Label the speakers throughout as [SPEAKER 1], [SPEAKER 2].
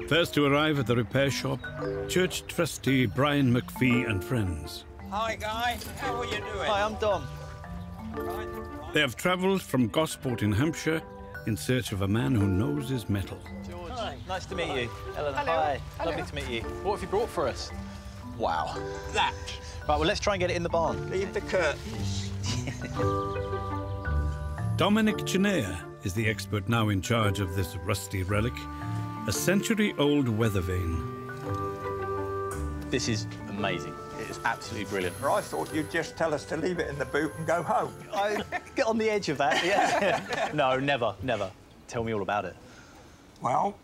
[SPEAKER 1] First to arrive at the repair shop, church trustee Brian McPhee and friends.
[SPEAKER 2] Hi, Guy. How are you doing?
[SPEAKER 3] Hi, I'm Dom.
[SPEAKER 1] They have travelled from Gosport in Hampshire in search of a man who knows his metal.
[SPEAKER 3] George, nice to meet you. Eleanor,
[SPEAKER 4] Hello.
[SPEAKER 3] hi.
[SPEAKER 4] Hello.
[SPEAKER 3] Lovely to meet you. What have you brought for us? Wow.
[SPEAKER 2] That.
[SPEAKER 3] Right, well, let's try and get it in the barn.
[SPEAKER 2] Leave the curtains.
[SPEAKER 1] Dominic Chinea is the expert now in charge of this rusty relic, a century-old weather vane.
[SPEAKER 3] This is amazing. It is absolutely brilliant.
[SPEAKER 2] I thought you'd just tell us to leave it in the boot and go home.
[SPEAKER 3] I get on the edge of that, yeah. No, never, never. Tell me all about it.
[SPEAKER 2] Well,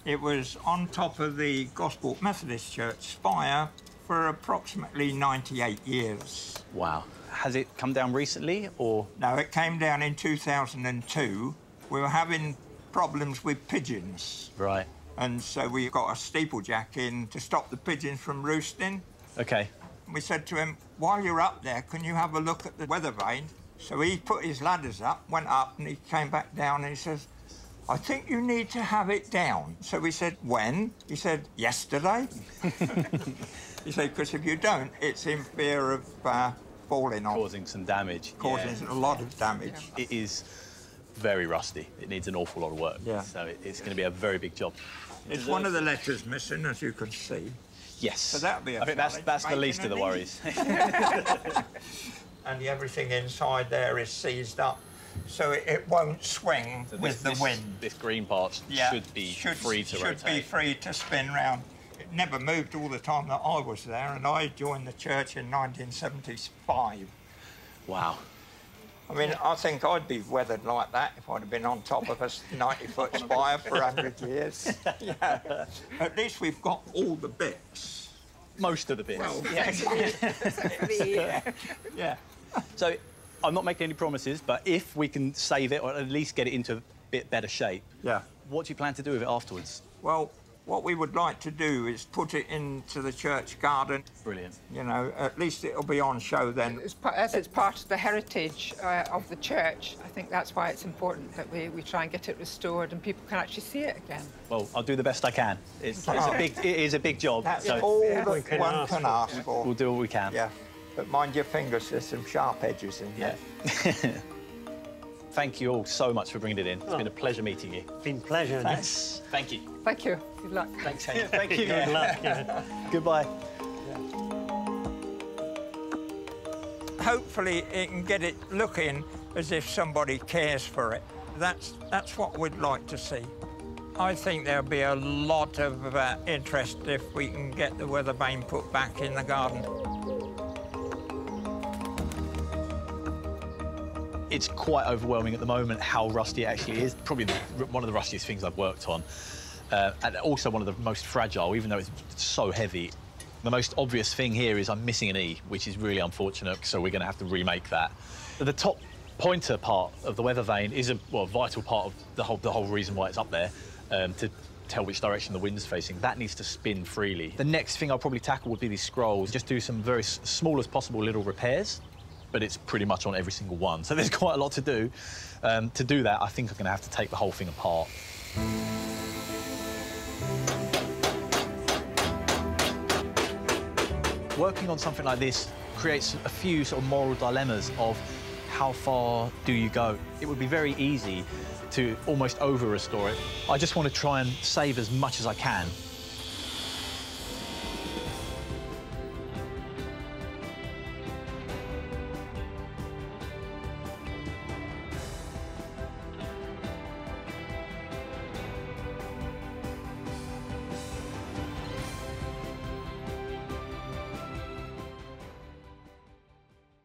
[SPEAKER 2] it was on top of the Gosport Methodist Church spire for approximately 98 years.
[SPEAKER 3] Wow. Has it come down recently, or...?
[SPEAKER 2] No, it came down in 2002. We were having problems with pigeons.
[SPEAKER 3] Right.
[SPEAKER 2] And so we got a steeplejack in to stop the pigeons from roosting.
[SPEAKER 3] OK.
[SPEAKER 2] We said to him, while you're up there, can you have a look at the weather vane? So he put his ladders up, went up, and he came back down and he says, I think you need to have it down. So we said, when? He said, yesterday. He said, because if you don't, it's in fear of falling off.
[SPEAKER 3] Causing some damage.
[SPEAKER 2] Causing a lot of damage.
[SPEAKER 3] Yeah. It is very rusty. It needs an awful lot of work.
[SPEAKER 2] Yeah.
[SPEAKER 3] So it's going to be a very big job.
[SPEAKER 2] It's one of the letters missing, as you can see.
[SPEAKER 3] Yes.
[SPEAKER 2] So that'll be a
[SPEAKER 3] I think that's the least of the worries.
[SPEAKER 2] And everything inside there is seized up, so it won't swing with the wind.
[SPEAKER 3] This green part should be free to rotate.
[SPEAKER 2] Should be free to spin round. It never moved all the time that I was there, and I joined the church in 1975.
[SPEAKER 3] Wow.
[SPEAKER 2] I mean, I think I'd be weathered like that if I'd have been on top of a 90-foot spire for 100 years. Yeah. At least we've got all the bits.
[SPEAKER 3] Most of the bits.
[SPEAKER 2] Well, yeah.
[SPEAKER 3] So, I'm not making any promises, but if we can save it or at least get it into a bit better shape, what do you plan to do with it afterwards?
[SPEAKER 2] Well, what we would like to do is put it into the church garden.
[SPEAKER 3] Brilliant.
[SPEAKER 2] You know, at least it'll be on show then.
[SPEAKER 4] As it's part of the heritage of the church, I think that's why it's important that we try and get it restored and people can actually see it again.
[SPEAKER 3] Well, I'll do the best I can. It is a big job.
[SPEAKER 2] That's
[SPEAKER 3] so
[SPEAKER 2] all that one can ask for.
[SPEAKER 3] We'll do what we can.
[SPEAKER 2] Yeah, but mind your fingers, there's some sharp edges in there.
[SPEAKER 3] Thank you all so much for bringing it in. It's been a pleasure meeting you.
[SPEAKER 5] It's been a pleasure.
[SPEAKER 3] Thanks. Thank you.
[SPEAKER 4] Thank you. Good luck.
[SPEAKER 3] Thanks, Henry. Thank you.
[SPEAKER 5] Good luck. Yeah.
[SPEAKER 3] Goodbye.
[SPEAKER 2] Hopefully it can get it looking as if somebody cares for it. That's what we'd like to see. I think there'll be a lot of interest if we can get the weather vane put back in the garden.
[SPEAKER 3] It's quite overwhelming at the moment how rusty it actually is. Probably one of the rustiest things I've worked on. And also one of the most fragile, even though it's so heavy. The most obvious thing here is I'm missing an E, which is really unfortunate, so we're going to have to remake that. The top pointer part of the weather vane is a vital part of the whole reason why it's up there, to tell which direction the wind's facing. That needs to spin freely. The next thing I'll probably tackle would be these scrolls. Just do some very small as possible little repairs, but it's pretty much on every single one. So there's quite a lot to do. To do that, I think I'm going to have to take the whole thing apart. Working on something like this creates a few sort of moral dilemmas of how far do you go? It would be very easy to almost over-restore it. I just want to try and save as much as I can